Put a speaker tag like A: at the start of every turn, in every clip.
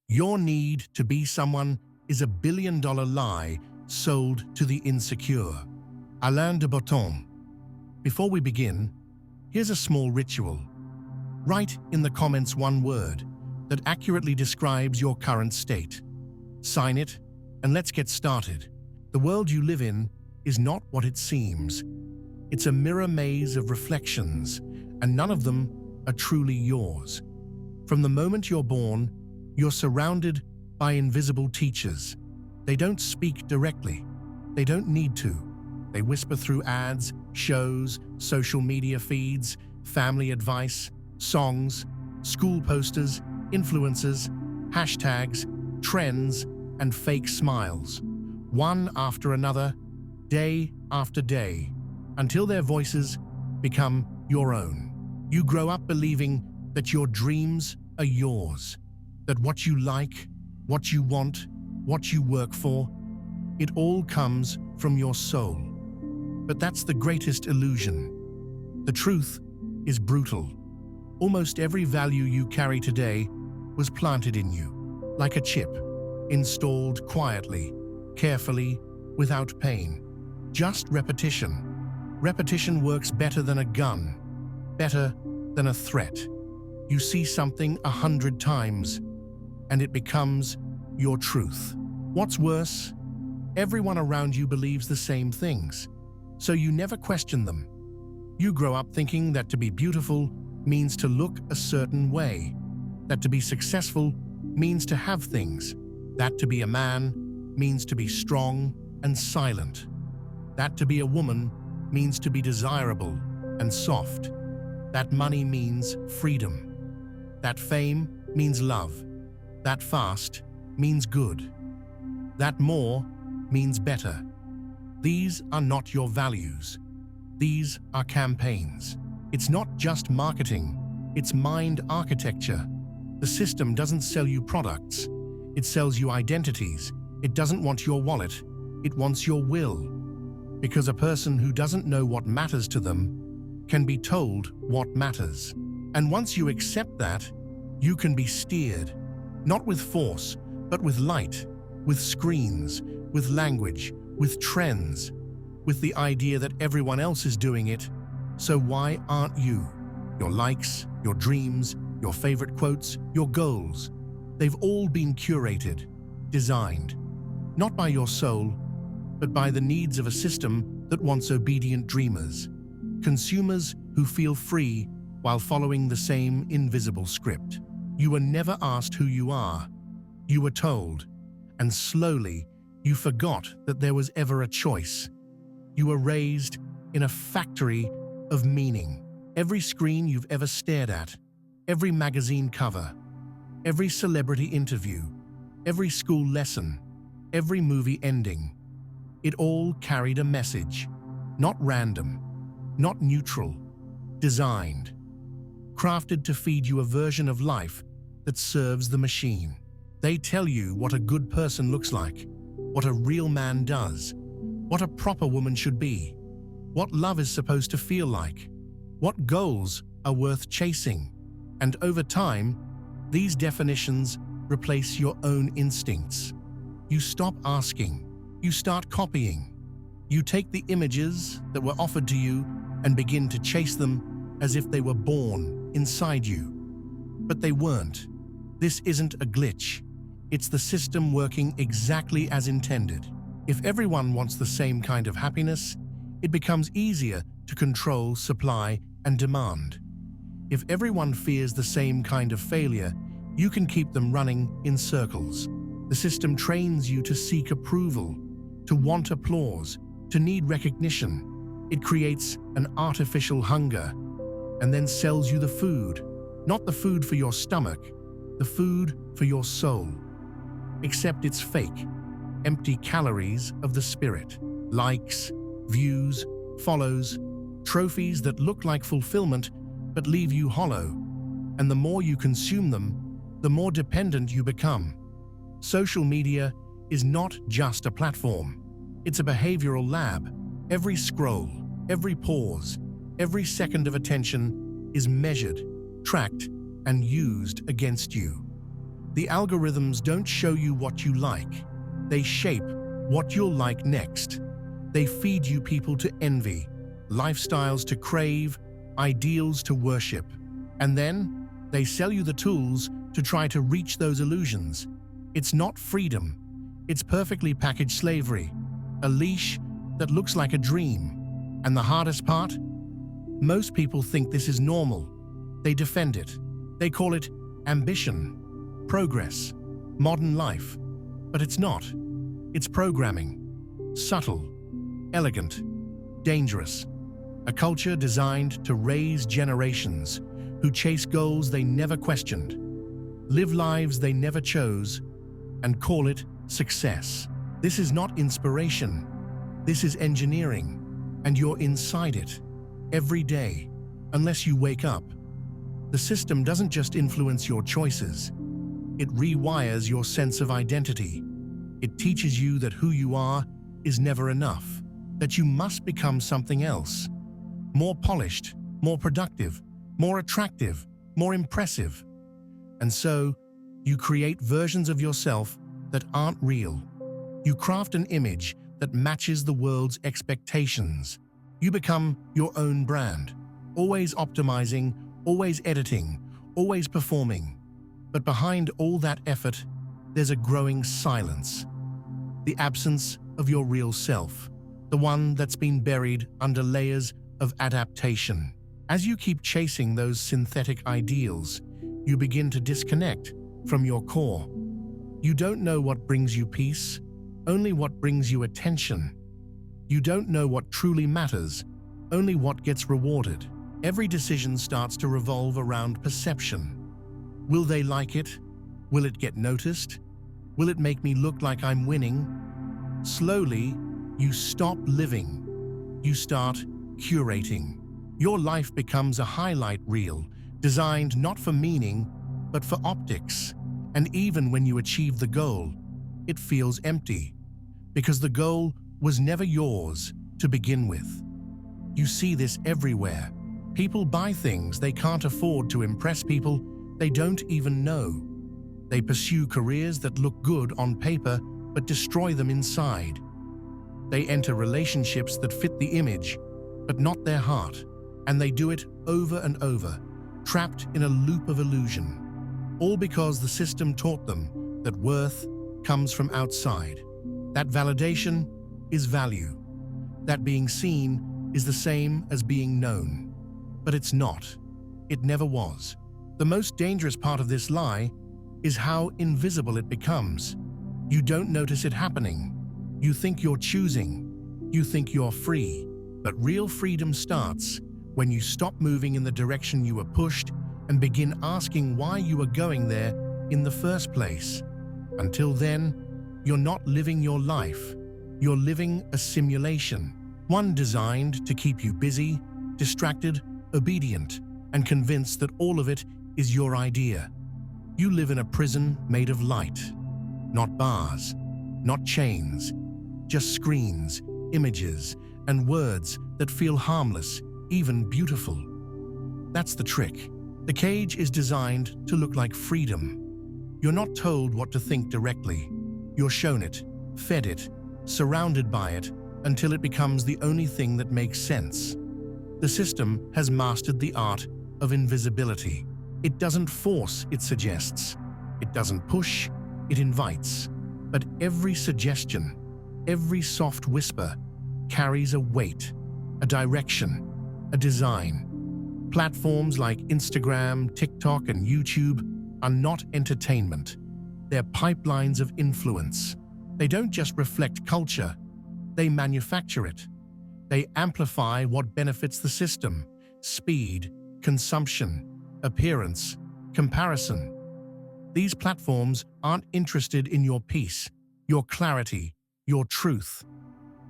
A: Your need to be someone is a billion-dollar lie sold to the insecure. Alain de Botton. Before we begin, here's a small ritual. Write in the comments one word that accurately describes your current state. Sign it, and let's get started. The world you live in is not what it seems. It's a mirror maze of reflections, and none of them are truly yours. From the moment you're born, you're surrounded by invisible teachers. They don't speak directly. They don't need to. They whisper through ads, shows, social media feeds, family advice, songs, school posters, influencers, hashtags, trends, and fake smiles. One after another, day after day, until their voices become your own. You grow up believing that your dreams are yours, that what you like, what you want, what you work for, it all comes from your soul. But that's the greatest illusion. The truth is brutal. Almost every value you carry today was planted in you, like a chip, installed quietly, carefully, without pain. Just repetition. Repetition works better than a gun, better than a threat. You see something 100 times, and it becomes your truth. What's worse, everyone around you believes the same things, so you never question them. You grow up thinking that to be beautiful means to look a certain way, that to be successful means to have things, that to be a man means to be strong and silent, that to be a woman means to be desirable and soft, that money means freedom, that fame means love, that fast means good, that more means better. These are not your values. These are campaigns. It's not just marketing, it's mind architecture. The system doesn't sell you products, it sells you identities. It doesn't want your wallet, it wants your will. Because a person who doesn't know what matters to them can be told what matters. And once you accept that, you can be steered, not with force, but with light, with screens, with language, with trends, with the idea that everyone else is doing it, so why aren't you? Your likes, your dreams, your favorite quotes, your goals, they've all been curated, designed, not by your soul, but by the needs of a system that wants obedient dreamers, consumers who feel free while following the same invisible script. You were never asked who you are. You were told, and slowly you forgot that there was ever a choice. You were raised in a factory of meaning. Every screen you've ever stared at, every magazine cover, every celebrity interview, every school lesson, every movie ending, it all carried a message, not random, not neutral, designed, crafted to feed you a version of life that serves the machine. They tell you what a good person looks like, what a real man does, what a proper woman should be, what love is supposed to feel like, what goals are worth chasing. And over time, these definitions replace your own instincts. You stop asking, you start copying. You take the images that were offered to you and begin to chase them as if they were born inside you. But they weren't. This isn't a glitch. It's the system working exactly as intended. If everyone wants the same kind of happiness, it becomes easier to control supply and demand. If everyone fears the same kind of failure, you can keep them running in circles. The system trains you to seek approval, to want applause, to need recognition. It creates an artificial hunger and then sells you the food, not the food for your stomach, the food for your soul. Except it's fake, empty calories of the spirit. Likes, views, follows, trophies that look like fulfillment but leave you hollow. And the more you consume them, the more dependent you become. Social media is not just a platform. It's a behavioral lab. Every scroll, every pause, every second of attention is measured, tracked, and used against you. The algorithms don't show you what you like. They shape what you'll like next. They feed you people to envy, lifestyles to crave, ideals to worship. And then they sell you the tools to try to reach those illusions. It's not freedom. It's perfectly packaged slavery, a leash that looks like a dream. And the hardest part? Most people think this is normal. They defend it. They call it ambition, progress, modern life. But it's not. It's programming. Subtle, elegant, dangerous. A culture designed to raise generations who chase goals they never questioned, live lives they never chose, and call it success. This is not inspiration. This is engineering, and you're inside it every day, unless you wake up. The system doesn't just influence your choices. It rewires your sense of identity. It teaches you that who you are is never enough, that you must become something else. More polished, more productive, more attractive, more impressive. And so, you create versions of yourself that aren't real. You craft an image that matches the world's expectations. You become your own brand, always optimizing, always editing, always performing. But behind all that effort, there's a growing silence. The absence of your real self, the one that's been buried under layers of adaptation. As you keep chasing those synthetic ideals, you begin to disconnect from your core. You don't know what brings you peace, only what brings you attention. You don't know what truly matters, only what gets rewarded. Every decision starts to revolve around perception. Will they like it? Will it get noticed? Will it make me look like I'm winning? Slowly, you stop living. You start curating. Your life becomes a highlight reel, designed not for meaning, but for optics. And even when you achieve the goal, it feels empty, because the goal was never yours to begin with. You see this everywhere. People buy things they can't afford to impress people they don't even know. They pursue careers that look good on paper but destroy them inside. They enter relationships that fit the image, but not their heart. And they do it over and over, trapped in a loop of illusion. All because the system taught them that worth comes from outside. That validation is value. That being seen is the same as being known. But it's not. It never was. The most dangerous part of this lie is how invisible it becomes. You don't notice it happening. You think you're choosing. You think you're free. But real freedom starts when you stop moving in the direction you were pushed and begin asking why you were going there in the first place. Until then, you're not living your life. You're living a simulation, one designed to keep you busy, distracted, obedient, and convinced that all of it is your idea. You live in a prison made of light, not bars, not chains, just screens, images, and words that feel harmless, even beautiful. That's the trick. The cage is designed to look like freedom. You're not told what to think directly. You're shown it, fed it, surrounded by it, until it becomes the only thing that makes sense. The system has mastered the art of invisibility. It doesn't force, it suggests. It doesn't push, it invites. But every suggestion, every soft whisper, carries a weight, a direction, a design. Platforms like Instagram, TikTok, and YouTube are not entertainment. They're pipelines of influence. They don't just reflect culture, they manufacture it. They amplify what benefits the system: speed, consumption, appearance, comparison. These platforms aren't interested in your peace, your clarity, your truth.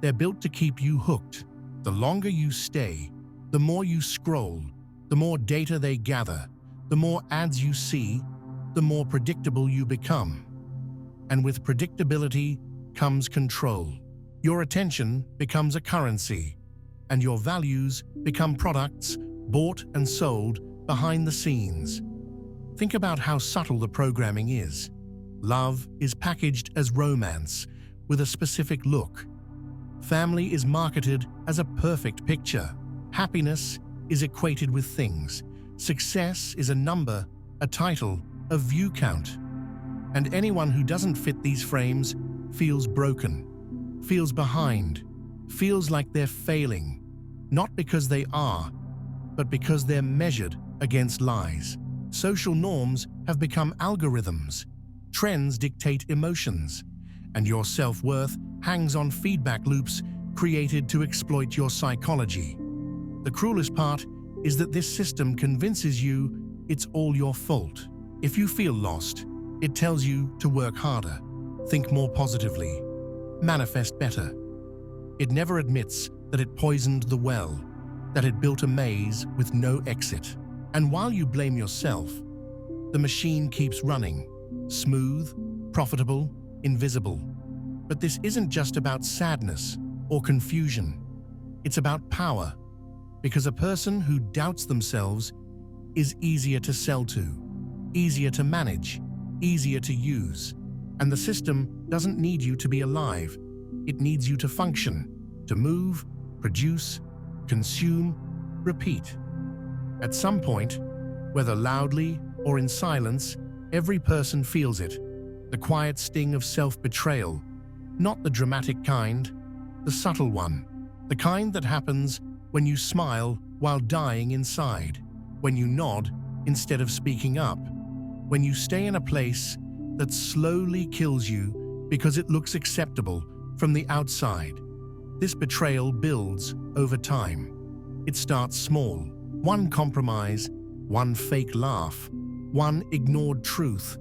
A: They're built to keep you hooked. The longer you stay, the more you scroll, the more data they gather, the more ads you see, the more predictable you become. And with predictability comes control. Your attention becomes a currency, and your values become products bought and sold behind the scenes. Think about how subtle the programming is. Love is packaged as romance with a specific look. Family is marketed as a perfect picture. Happiness is equated with things. Success is a number, a title, a view count. And anyone who doesn't fit these frames feels broken, feels behind, feels like they're failing, not because they are, but because they're measured against lies. Social norms have become algorithms. Trends dictate emotions, and your self-worth hangs on feedback loops created to exploit your psychology. The cruelest part is that this system convinces you it's all your fault. If you feel lost, it tells you to work harder, think more positively, manifest better. It never admits that it poisoned the well, that it built a maze with no exit. And while you blame yourself, the machine keeps running, smooth, profitable, invisible. But this isn't just about sadness or confusion. It's about power, because a person who doubts themselves is easier to sell to, easier to manage, easier to use. And the system doesn't need you to be alive. It needs you to function, to move, produce, consume, repeat. At some point, whether loudly or in silence, every person feels it, the quiet sting of self-betrayal, not the dramatic kind, the subtle one, the kind that happens when you smile while dying inside, when you nod instead of speaking up, when you stay in a place that slowly kills you because it looks acceptable from the outside. This betrayal builds over time. It starts small, one compromise, one fake laugh, one ignored truth.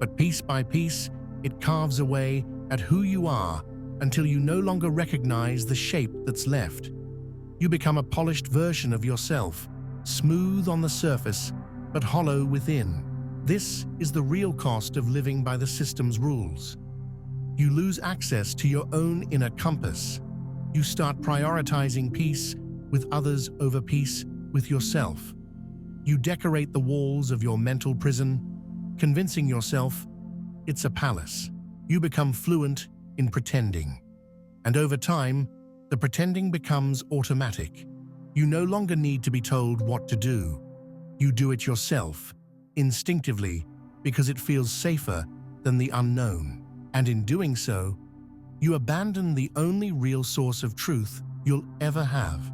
A: But piece by piece, it carves away at who you are until you no longer recognize the shape that's left. You become a polished version of yourself, smooth on the surface, but hollow within. This is the real cost of living by the system's rules. You lose access to your own inner compass. You start prioritizing peace with others over peace with yourself. You decorate the walls of your mental prison, convincing yourself it's a palace. You become fluent in pretending. And over time, the pretending becomes automatic. You no longer need to be told what to do. You do it yourself, instinctively, because it feels safer than the unknown. And in doing so, you abandon the only real source of truth you'll ever have,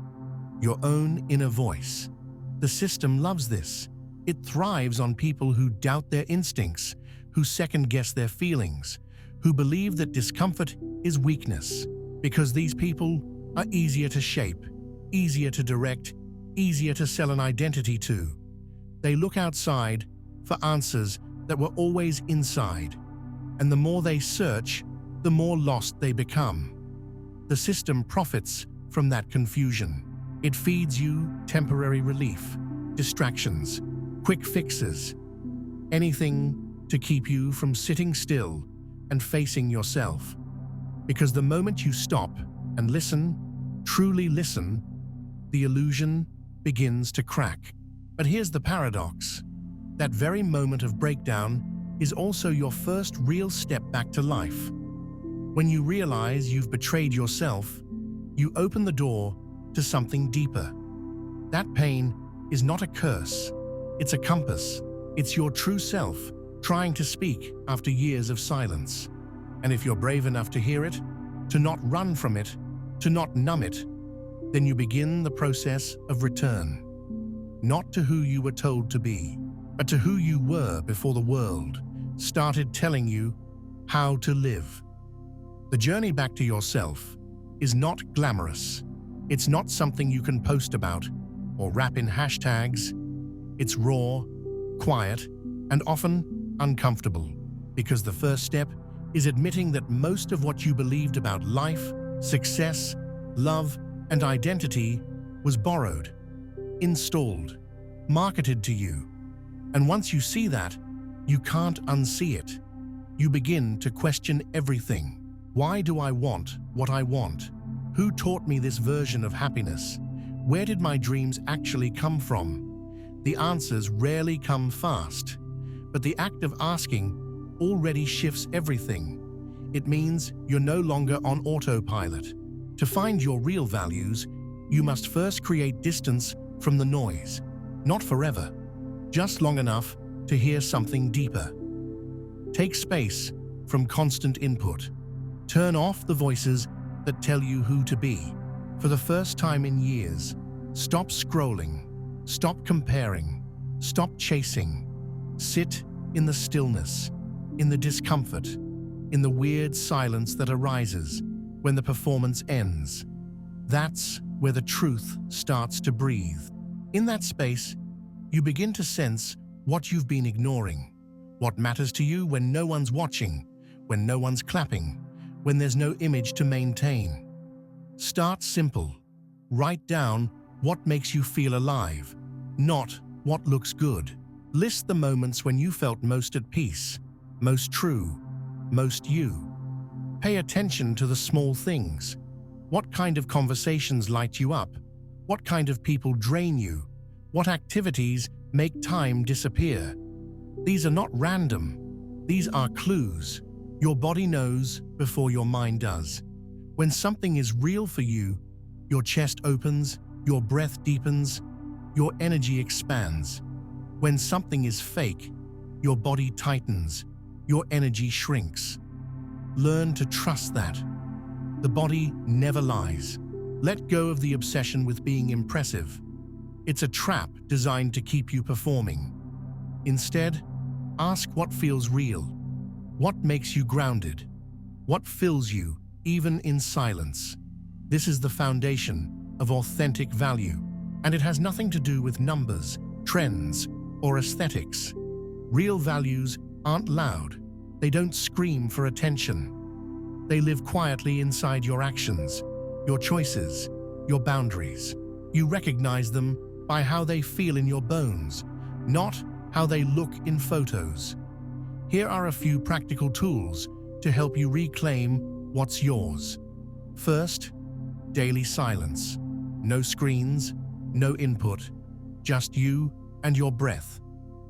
A: your own inner voice. The system loves this. It thrives on people who doubt their instincts, who second-guess their feelings, who believe that discomfort is weakness, because these people are easier to shape, easier to direct, easier to sell an identity to. They look outside for answers that were always inside, and the more they search, the more lost they become. The system profits from that confusion. It feeds you temporary relief, distractions, quick fixes, anything to keep you from sitting still and facing yourself. Because the moment you stop and listen, truly listen, the illusion begins to crack. But here's the paradox. That very moment of breakdown is also your first real step back to life. When you realize you've betrayed yourself, you open the door to something deeper. That pain is not a curse, it's a compass. It's your true self trying to speak after years of silence. And if you're brave enough to hear it, to not run from it, to not numb it, then you begin the process of return. Not to who you were told to be, but to who you were before the world started telling you how to live. The journey back to yourself is not glamorous. It's not something you can post about or wrap in hashtags. It's raw, quiet, and often uncomfortable, because the first step is admitting that most of what you believed about life, success, love, and identity was borrowed, installed, marketed to you. And once you see that, you can't unsee it. You begin to question everything. Why do I want what I want? Who taught me this version of happiness? Where did my dreams actually come from? The answers rarely come fast, but the act of asking already shifts everything. It means you're no longer on autopilot. To find your real values, you must first create distance from the noise. Not forever, just long enough to hear something deeper. Take space from constant input. Turn off the voices that tell you who to be. For the first time in years, stop scrolling, stop comparing, stop chasing. Sit in the stillness, in the discomfort, in the weird silence that arises when the performance ends. That's where the truth starts to breathe. In that space, you begin to sense what you've been ignoring, what matters to you when no one's watching, when no one's clapping, when there's no image to maintain. Start simple. Write down what makes you feel alive, not what looks good. List the moments when you felt most at peace, most true, most you. Pay attention to the small things. What kind of conversations light you up? What kind of people drain you? What activities make time disappear? These are not random. These are clues. Your body knows before your mind does. When something is real for you, your chest opens, your breath deepens, your energy expands. When something is fake, your body tightens, your energy shrinks. Learn to trust that. The body never lies. Let go of the obsession with being impressive. It's a trap designed to keep you performing. Instead, ask what feels real. What makes you grounded? What fills you, even in silence? This is the foundation of authentic value, and it has nothing to do with numbers, trends, or aesthetics. Real values aren't loud. They don't scream for attention. They live quietly inside your actions, your choices, your boundaries. You recognize them by how they feel in your bones, not how they look in photos. Here are a few practical tools to help you reclaim what's yours. First, daily silence. No screens, no input, just you and your breath.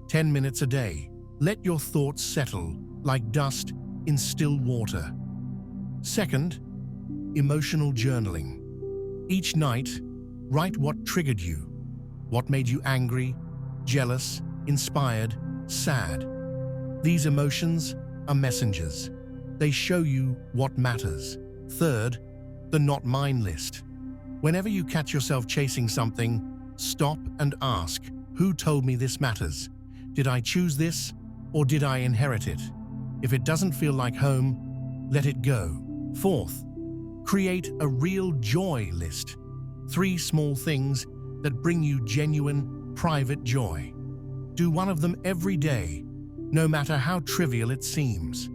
A: 10 minutes a day. Let your thoughts settle like dust in still water. Second, emotional journaling. Each night, write what triggered you, what made you angry, jealous, inspired, sad. These emotions are messengers. They show you what matters. Third, the not mine list. Whenever you catch yourself chasing something, stop and ask, who told me this matters? Did I choose this, or did I inherit it? If it doesn't feel like home, let it go. Fourth, create a real joy list. 3 small things that bring you genuine, private joy. Do one of them every day, no matter how trivial it seems.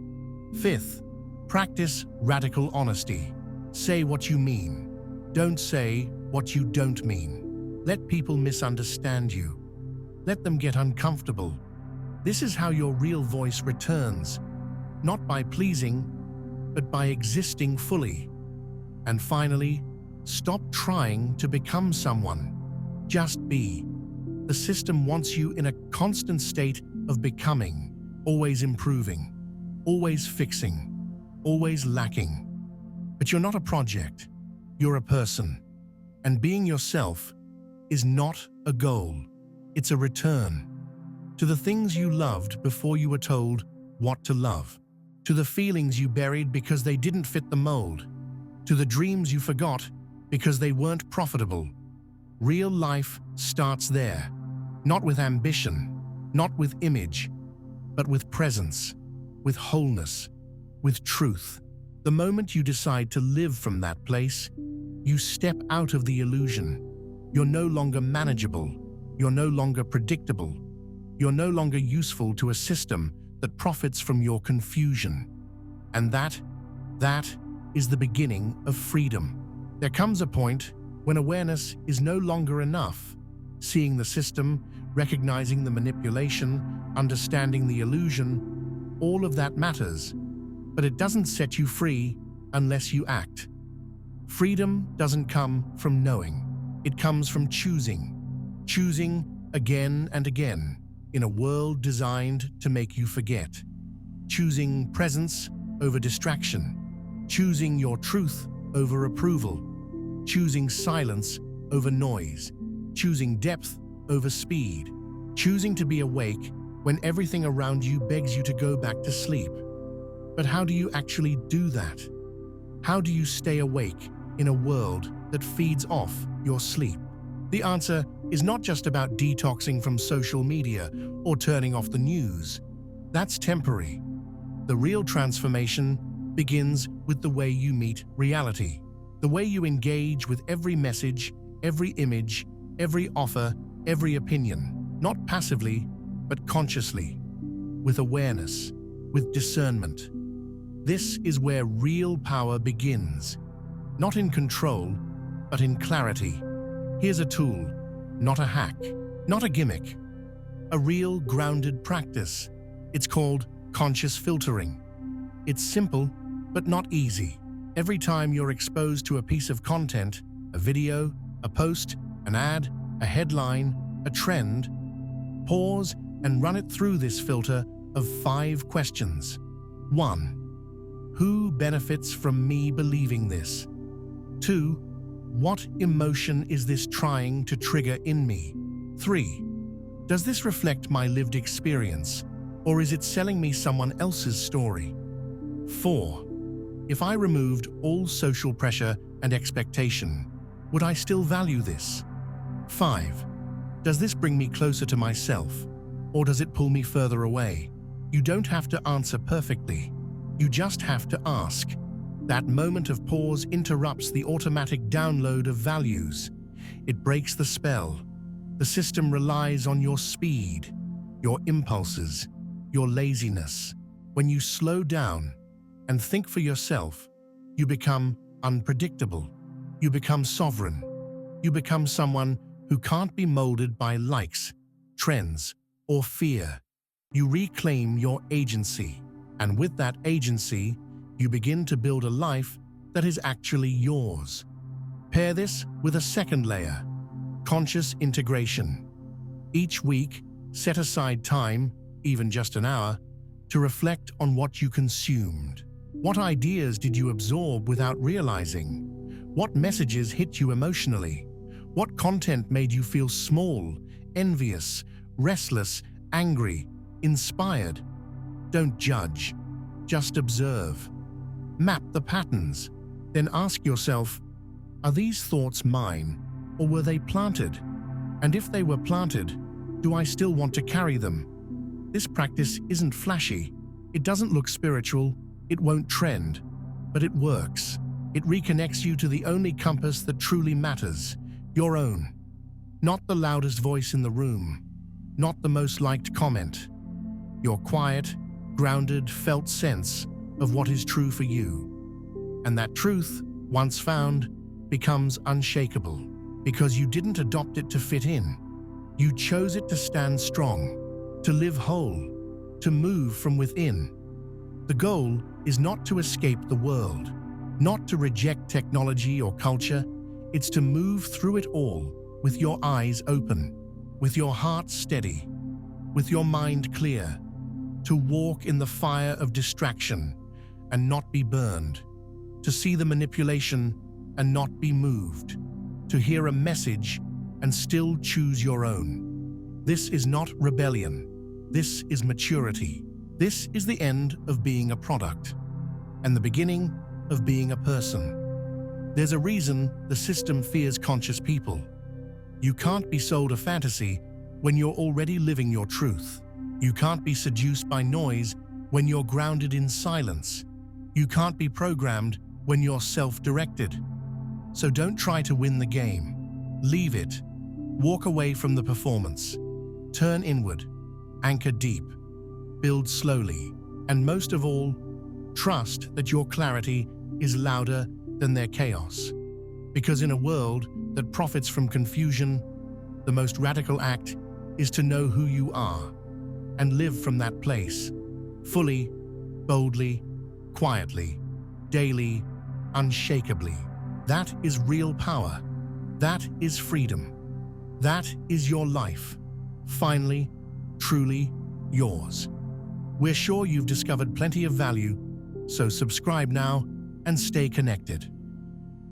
A: Fifth, practice radical honesty. Say what you mean. Don't say what you don't mean. Let people misunderstand you. Let them get uncomfortable. This is how your real voice returns, not by pleasing, but by existing fully. And finally, stop trying to become someone. Just be. The system wants you in a constant state of becoming, always improving, always fixing, always lacking. But you're not a project, you're a person. And being yourself is not a goal, it's a return to the things you loved before you were told what to love, to the feelings you buried because they didn't fit the mold, to the dreams you forgot because they weren't profitable. Real life starts there, not with ambition, not with image, but with presence, with wholeness, with truth. The moment you decide to live from that place, you step out of the illusion. You're no longer manageable. You're no longer predictable. You're no longer useful to a system that profits from your confusion. And that is the beginning of freedom. There comes a point when awareness is no longer enough. Seeing the system, recognizing the manipulation, understanding the illusion, all of that matters. But it doesn't set you free unless you act. Freedom doesn't come from knowing. It comes from choosing. Choosing again and again in a world designed to make you forget. choosing presence over distraction, choosing your truth over approval, choosing silence over noise, choosing depth over speed, choosing to be awake when everything around you begs you to go back to sleep. But how do you actually do that? How do you stay awake in a world that feeds off your sleep? The answer is not just about detoxing from social media or turning off the news. That's temporary. The real transformation begins with the way you meet reality, the way you engage with every message, every image, every offer, every opinion, not passively, but consciously, with awareness, with discernment. This is where real power begins, not in control, but in clarity. Here's a tool, not a hack, not a gimmick, a real grounded practice. It's called conscious filtering. It's simple, but not easy. Every time you're exposed to a piece of content, a video, a post, an ad, a headline, a trend, pause and run it through this filter of 5 questions. 1. Who benefits from me believing this? 2. What emotion is this trying to trigger in me? 3. Does this reflect my lived experience, or is it selling me someone else's story? 4. If I removed all social pressure and expectation, would I still value this? 5. Does this bring me closer to myself, or does it pull me further away? You don't have to answer perfectly. You just have to ask. That moment of pause interrupts the automatic download of values. It breaks the spell. The system relies on your speed, your impulses, your laziness. When you slow down and think for yourself, you become unpredictable. You become sovereign. You become someone who can't be molded by likes, trends, or fear. You reclaim your agency, and with that agency, you begin to build a life that is actually yours. Pair this with a second layer, conscious integration. Each week, set aside time, even just an hour, to reflect on what you consumed. What ideas did you absorb without realizing? What messages hit you emotionally? What content made you feel small, envious, restless, angry, inspired? Don't judge, just observe. Map the patterns, then ask yourself, are these thoughts mine, or were they planted? And if they were planted, do I still want to carry them? This practice isn't flashy, it doesn't look spiritual, it won't trend, but it works. It reconnects you to the only compass that truly matters, your own. Not the loudest voice in the room, not the most liked comment. Your quiet, grounded, felt sense of what is true for you. And that truth, once found, becomes unshakable, because you didn't adopt it to fit in. You chose it to stand strong, to live whole, to move from within. The goal is not to escape the world, not to reject technology or culture. It's to move through it all with your eyes open, with your heart steady, with your mind clear, to walk in the fire of distraction and not be burned, to see the manipulation and not be moved, to hear a message and still choose your own. This is not rebellion. This is maturity. This is the end of being a product and the beginning of being a person. There's a reason the system fears conscious people. You can't be sold a fantasy when you're already living your truth. You can't be seduced by noise when you're grounded in silence. You can't be programmed when you're self-directed. So don't try to win the game. Leave it. Walk away from the performance. Turn inward. Anchor deep. Build slowly. And most of all, trust that your clarity is louder than their chaos. Because in a world that profits from confusion, the most radical act is to know who you are and live from that place, fully, boldly, quietly, daily, unshakably. That is real power. That is freedom. That is your life. Finally, truly yours. We're sure you've discovered plenty of value, so subscribe now and stay connected.